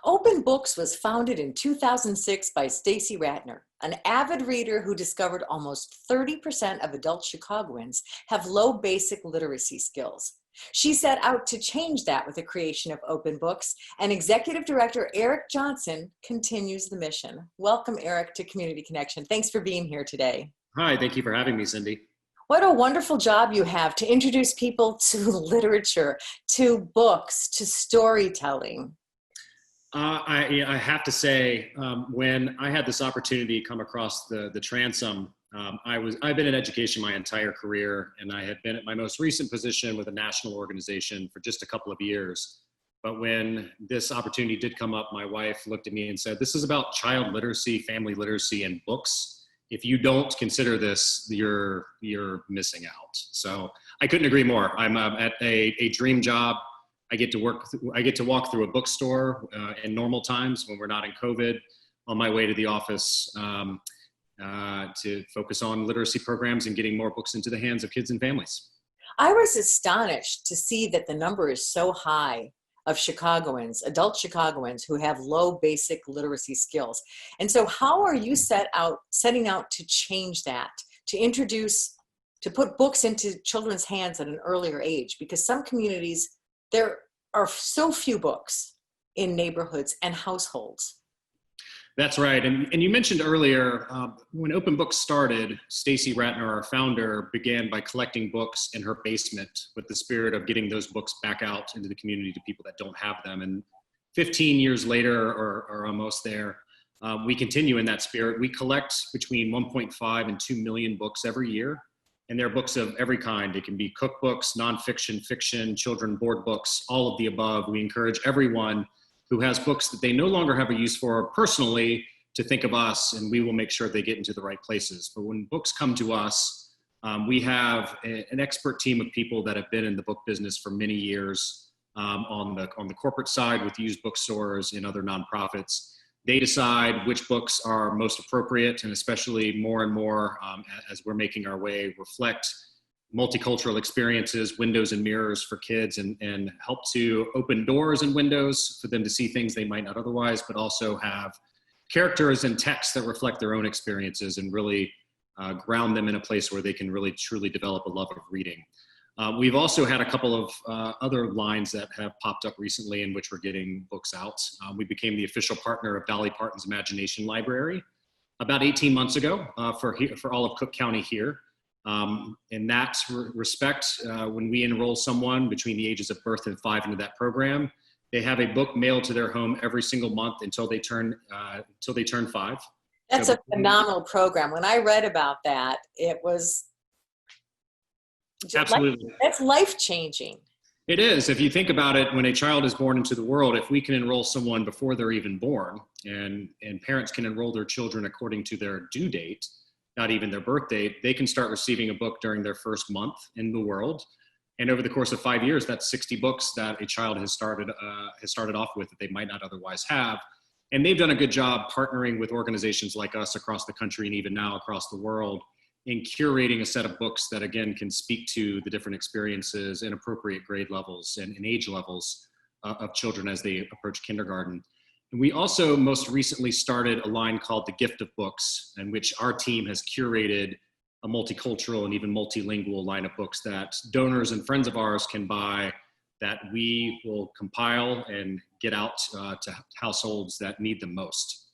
Open Books was founded in 2006 by Stacy Ratner, an avid reader who discovered almost 30% of adult Chicagoans have low basic literacy skills. She set out to change that with the creation of Open Books, and Executive Director Eric Johnson continues the mission. Welcome, Eric, to Community Connection. Thanks for being here today. Hi, thank you for having me, Cindy. What a wonderful job you have to introduce people to literature, to books, to storytelling. I have to say, when I had this opportunity to come across the transom, I've been in education my entire career, and I had been at my most recent position with a national organization for just a couple of years. But when this opportunity did come up, my wife looked at me and said, "This is about child literacy, family literacy, and books. If you don't consider this, you're missing out." So I couldn't agree more. I'm at a dream job. I get to walk through a bookstore in normal times when we're not in COVID, on my way to the office to focus on literacy programs and getting more books into the hands of kids and families. I was astonished to see that the number is so high of Chicagoans, adult Chicagoans, who have low basic literacy skills. And so how are you setting out to change that, to put books into children's hands at an earlier age? Because some communities, there are so few books in neighborhoods and households. That's right. And you mentioned earlier, when Open Books started, Stacy Ratner, our founder, began by collecting books in her basement with the spirit of getting those books back out into the community to people that don't have them. And 15 years later, or almost there, we continue in that spirit. We collect between 1.5 and 2 million books every year. And they're books of every kind. It can be cookbooks, nonfiction, fiction, children board books, all of the above. We encourage everyone who has books that they no longer have a use for personally to think of us, and we will make sure they get into the right places. But when books come to us, we have an expert team of people that have been in the book business for many years on the corporate side with used bookstores and other nonprofits. They decide which books are most appropriate, and especially more and more as we're making our way, reflect multicultural experiences, windows and mirrors for kids, and help to open doors and windows for them to see things they might not otherwise, but also have characters and text that reflect their own experiences and really ground them in a place where they can really truly develop a love of reading. We've also had a couple of other lines that have popped up recently in which we're getting books out. We became the official partner of Dolly Parton's Imagination Library about 18 months ago for all of Cook County here. In that respect, when we enroll someone between the ages of birth and 5 into that program, they have a book mailed to their home every single month until they turn 5. That's a phenomenal program. When I read about that, it was absolutely. That's life-changing. It is. If you think about it, when a child is born into the world, if we can enroll someone before they're even born, and parents can enroll their children according to their due date, not even their birth date, they can start receiving a book during their first month in the world. And over the course of 5 years, that's 60 books that a child has started off with that they might not otherwise have. And they've done a good job partnering with organizations like us across the country and even now across the world in curating a set of books that, again, can speak to the different experiences and appropriate grade levels and age levels of children as they approach kindergarten. And we also most recently started a line called The Gift of Books, in which our team has curated a multicultural and even multilingual line of books that donors and friends of ours can buy, that we will compile and get out to households that need them most.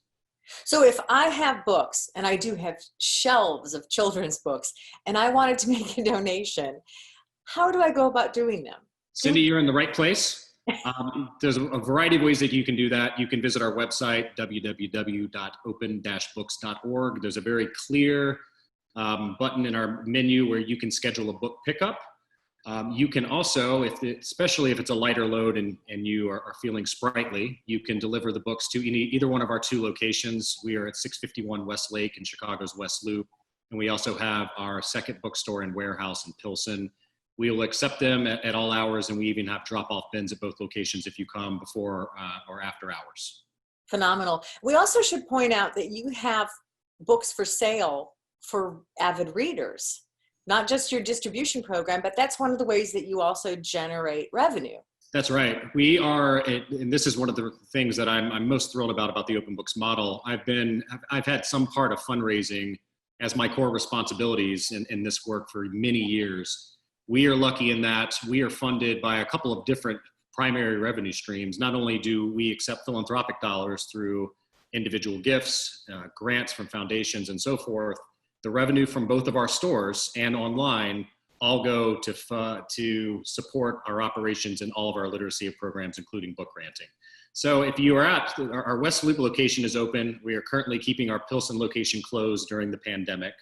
So if I have books, and I do have shelves of children's books, and I wanted to make a donation, how do I go about doing them? Cindy, you're in the right place. There's a variety of ways that you can do that. You can visit our website, www.open-books.org. There's a very clear button in our menu where you can schedule a book pickup. You can also, especially if it's a lighter load and you are feeling sprightly, you can deliver the books to either one of our 2 locations. We are at 651 West Lake in Chicago's West Loop, and we also have our second bookstore and warehouse in Pilsen. We will accept them at all hours, and we even have drop-off bins at both locations if you come before or after hours. Phenomenal. We also should point out that you have books for sale for avid readers, not just your distribution program, but that's one of the ways that you also generate revenue. That's right. We are, and this is one of the things that I'm most thrilled about the open books model. I've had some part of fundraising as my core responsibilities in this work for many years. We are lucky in that we are funded by a couple of different primary revenue streams. Not only do we accept philanthropic dollars through individual gifts, grants from foundations and so forth, the revenue from both of our stores and online all go to support our operations and all of our literacy programs, including book granting. So if you are at, our West Loop location is open. We are currently keeping our Pilsen location closed during the pandemic.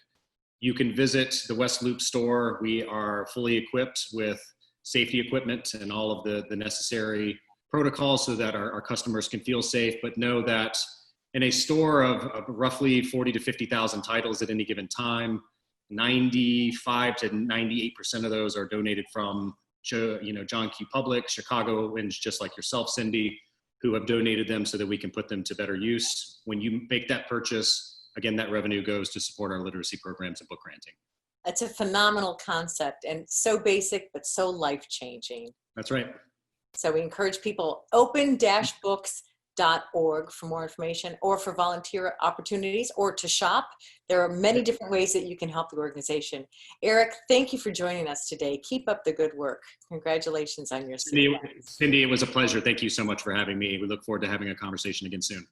You can visit the West Loop store. We are fully equipped with safety equipment and all of the necessary protocols so that our customers can feel safe, but know that in a store of roughly 40 to 50,000 titles at any given time, 95 to 98% of those are donated from, John Q. Public, Chicagoans just like yourself, Cindy, who have donated them so that we can put them to better use. When you make that purchase, again, that revenue goes to support our literacy programs and book granting. That's a phenomenal concept and so basic, but so life-changing. That's right. So we encourage people, open-books.org for more information, or for volunteer opportunities, or to shop. There are many different ways that you can help the organization. Eric, thank you for joining us today. Keep up the good work. Congratulations on your success. Cindy, it was a pleasure. Thank you so much for having me. We look forward to having a conversation again soon.